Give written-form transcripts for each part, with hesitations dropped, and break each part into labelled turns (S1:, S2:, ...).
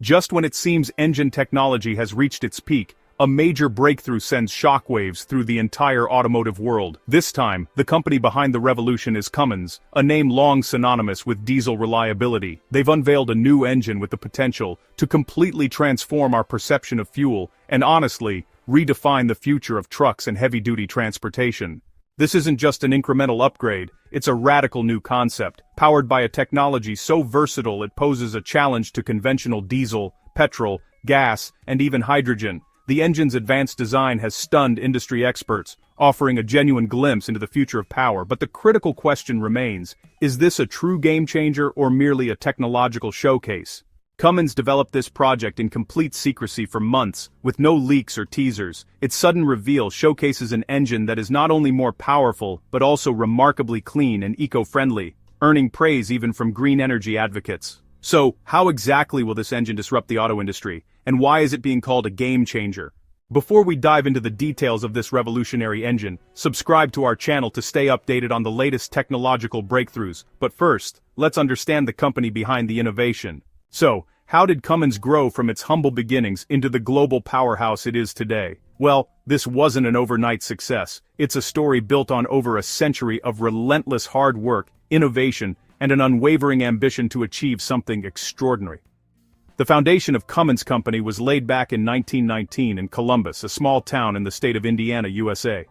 S1: Just when it seems engine technology has reached its peak, a major breakthrough sends shockwaves through the entire automotive world. This time, the company behind the revolution is Cummins, a name long synonymous with diesel reliability. They've unveiled a new engine with the potential to completely transform our perception of fuel and honestly, redefine the future of trucks and heavy-duty transportation. This isn't just an incremental upgrade, it's a radical new concept, powered by a technology so versatile it poses a challenge to conventional diesel, petrol, gas, and even hydrogen. The engine's advanced design has stunned industry experts, offering a genuine glimpse into the future of power. But the critical question remains, is this a true game-changer or merely a technological showcase? Cummins developed this project in complete secrecy for months, with no leaks or teasers. Its sudden reveal showcases an engine that is not only more powerful, but also remarkably clean and eco-friendly, earning praise even from green energy advocates. So, how exactly will this engine disrupt the auto industry, and why is it being called a game-changer? Before we dive into the details of this revolutionary engine, subscribe to our channel to stay updated on the latest technological breakthroughs. But first, let's understand the company behind the innovation. So, how did Cummins grow from its humble beginnings into the global powerhouse it is today? Well, this wasn't an overnight success. It's a story built on over a century of relentless hard work, innovation, and an unwavering ambition to achieve something extraordinary. The foundation of Cummins Company was laid back in 1919 in Columbus, a small town in the state of Indiana, USA.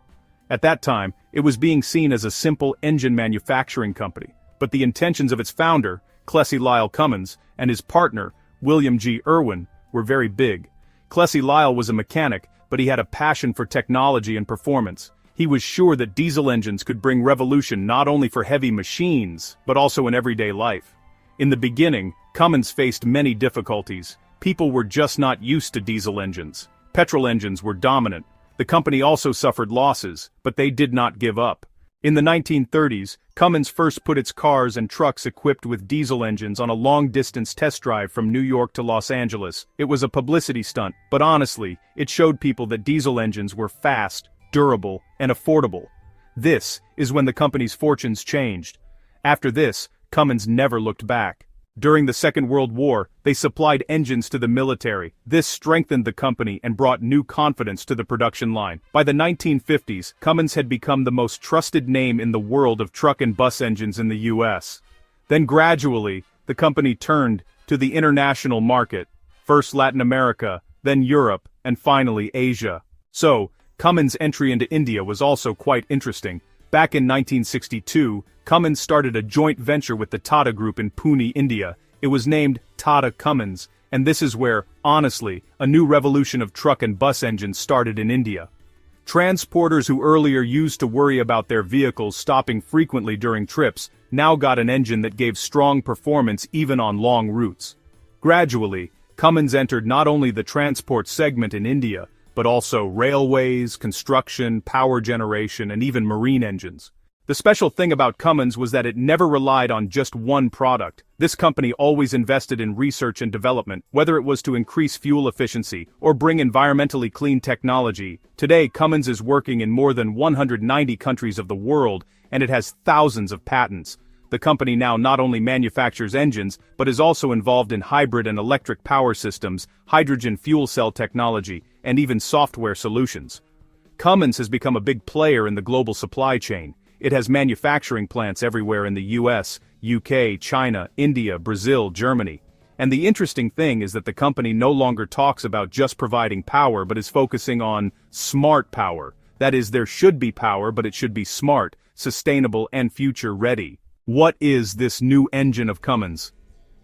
S1: At that time, it was being seen as a simple engine manufacturing company, but the intentions of its founder, Plessy Lyle Cummins, and his partner, William G. Irwin, were very big. Plessy Lyle was a mechanic, but he had a passion for technology and performance. He was sure that diesel engines could bring revolution not only for heavy machines, but also in everyday life. In the beginning, Cummins faced many difficulties. People were just not used to diesel engines. Petrol engines were dominant. The company also suffered losses, but they did not give up. In the 1930s, Cummins first put its cars and trucks equipped with diesel engines on a long-distance test drive from New York to Los Angeles. It was a publicity stunt, but honestly, it showed people that diesel engines were fast, durable, and affordable. This is when the company's fortunes changed. After this, Cummins never looked back. During the Second World War, they supplied engines to the military. This strengthened the company and brought new confidence to the production line. By the 1950s, Cummins had become the most trusted name in the world of truck and bus engines in the U.S. Then gradually, the company turned to the international market, first Latin America, then Europe, and finally Asia. So, Cummins' entry into India was also quite interesting. Back in 1962, Cummins started a joint venture with the Tata Group in Pune, India. It was named Tata Cummins, and this is where, honestly, a new revolution of truck and bus engines started in India. Transporters who earlier used to worry about their vehicles stopping frequently during trips now got an engine that gave strong performance even on long routes. Gradually, Cummins entered not only the transport segment in India, but also railways, construction, power generation, and even marine engines. The special thing about Cummins was that it never relied on just one product. This company always invested in research and development, whether it was to increase fuel efficiency or bring environmentally clean technology. Today, Cummins is working in more than 190 countries of the world, and it has thousands of patents. The company now not only manufactures engines, but is also involved in hybrid and electric power systems, hydrogen fuel cell technology, and even software solutions. Cummins has become a big player in the global supply chain. It has manufacturing plants everywhere in the US, UK, China, India, Brazil, Germany. And the interesting thing is that the company no longer talks about just providing power but is focusing on smart power. That is, there should be power, but it should be smart, sustainable, and future-ready. What is this new engine of Cummins?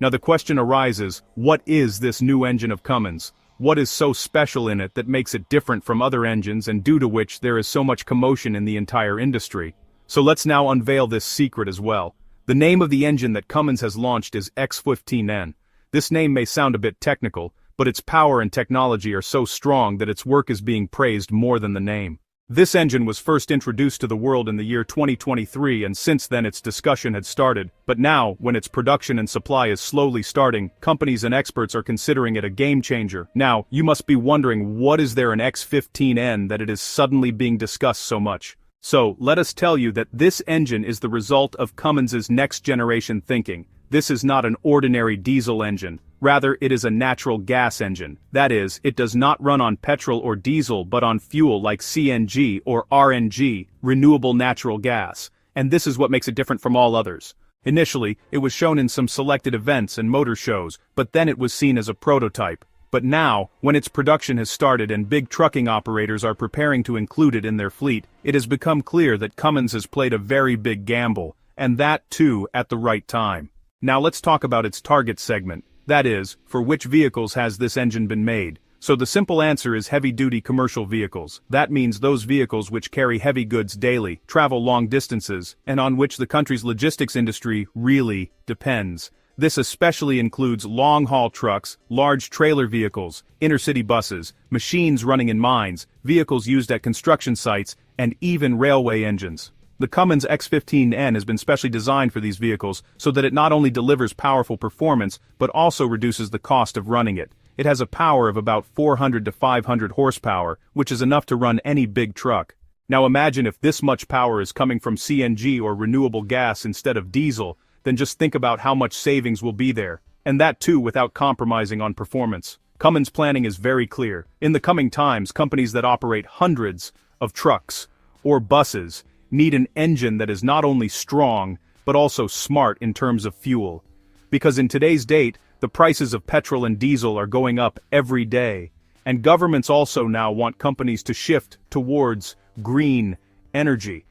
S1: Now the question arises, what is this new engine of Cummins? What is so special in it that makes it different from other engines and due to which there is so much commotion in the entire industry? So let's now unveil this secret as well. The name of the engine that Cummins has launched is X15N. This name may sound a bit technical, but its power and technology are so strong that its work is being praised more than the name. This engine was first introduced to the world in the year 2023 and since then its discussion had started, but now, when its production and supply is slowly starting, companies and experts are considering it a game changer. Now, you must be wondering, what is there in X15N that it is suddenly being discussed so much? So, let us tell you that this engine is the result of Cummins's next-generation thinking. This is not an ordinary diesel engine. Rather, it is a natural gas engine. That is, it does not run on petrol or diesel but on fuel like CNG or RNG, renewable natural gas. And this is what makes it different from all others. Initially, it was shown in some selected events and motor shows, but then it was seen as a prototype. But now, when its production has started and big trucking operators are preparing to include it in their fleet, it has become clear that Cummins has played a very big gamble, and that too at the right time. Now let's talk about its target segment. That is, for which vehicles has this engine been made? So the simple answer is heavy-duty commercial vehicles. That means those vehicles which carry heavy goods daily, travel long distances, and on which the country's logistics industry really depends. This especially includes long-haul trucks, large trailer vehicles, intercity buses, machines running in mines, vehicles used at construction sites, and even railway engines. The Cummins X15N has been specially designed for these vehicles so that it not only delivers powerful performance but also reduces the cost of running it. It has a power of about 400 to 500 horsepower, which is enough to run any big truck. Now imagine if this much power is coming from CNG or renewable gas instead of diesel, then just think about how much savings will be there. And that too without compromising on performance. Cummins' planning is very clear. In the coming times, companies that operate hundreds of trucks or buses need an engine that is not only strong, but also smart in terms of fuel. Because in today's date, the prices of petrol and diesel are going up every day, and governments also now want companies to shift towards green energy.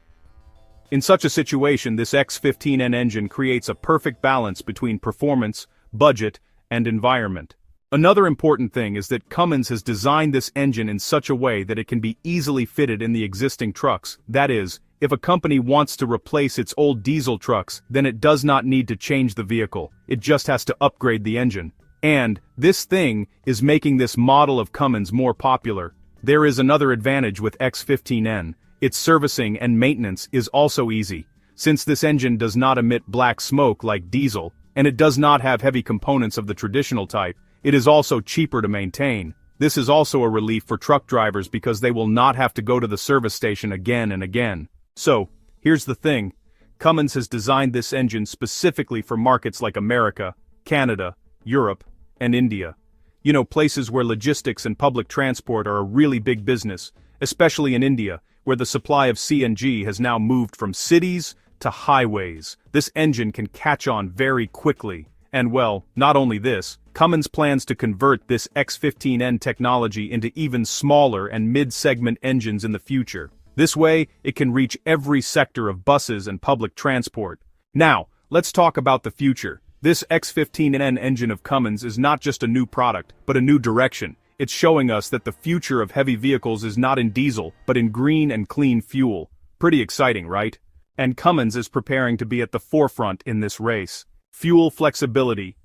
S1: In such a situation, this X15N engine creates a perfect balance between performance, budget, and environment. Another important thing is that Cummins has designed this engine in such a way that it can be easily fitted in the existing trucks. That is, if a company wants to replace its old diesel trucks, then it does not need to change the vehicle, it just has to upgrade the engine. And this thing is making this model of Cummins more popular. There is another advantage with X15N. Its servicing and maintenance is also easy. Since this engine does not emit black smoke like diesel, and it does not have heavy components of the traditional type, it is also cheaper to maintain. This is also a relief for truck drivers because they will not have to go to the service station again and again. So, here's the thing. Cummins has designed this engine specifically for markets like America, Canada, Europe, and India. You know, places where logistics and public transport are a really big business, especially in India, where the supply of CNG has now moved from cities to highways. This engine can catch on very quickly. And well, not only this, Cummins plans to convert this X15N technology into even smaller and mid-segment engines in the future. This way, it can reach every sector of buses and public transport. Now, let's talk about the future. This X15N engine of Cummins is not just a new product, but a new direction. It's showing us that the future of heavy vehicles is not in diesel, but in green and clean fuel. Pretty exciting, right? And Cummins is preparing to be at the forefront in this race. Fuel flexibility,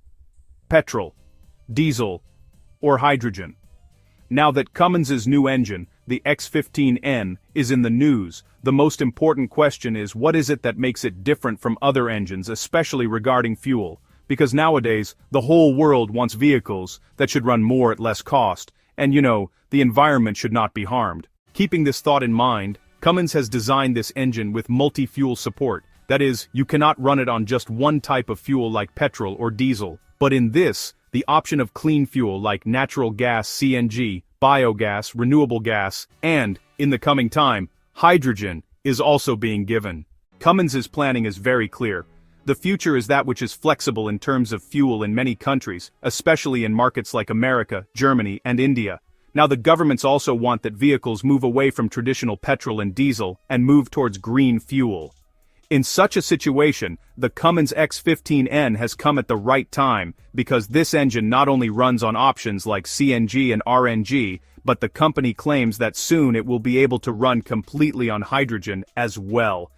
S1: petrol, diesel, or hydrogen. Now that Cummins' new engine, the X15N, is in the news, the most important question is what is it that makes it different from other engines, especially regarding fuel? Because nowadays, the whole world wants vehicles that should run more at less cost, and you know, the environment should not be harmed. Keeping this thought in mind, Cummins has designed this engine with multi-fuel support. That is, you cannot run it on just one type of fuel like petrol or diesel, but in this, the option of clean fuel like natural gas CNG, biogas, renewable gas, and, in the coming time, hydrogen, is also being given. Cummins' planning is very clear. The future is that which is flexible in terms of fuel in many countries, especially in markets like America, Germany, and India. Now the governments also want that vehicles move away from traditional petrol and diesel and move towards green fuel. In such a situation, the Cummins X15N has come at the right time because this engine not only runs on options like CNG and RNG, but the company claims that soon it will be able to run completely on hydrogen as well.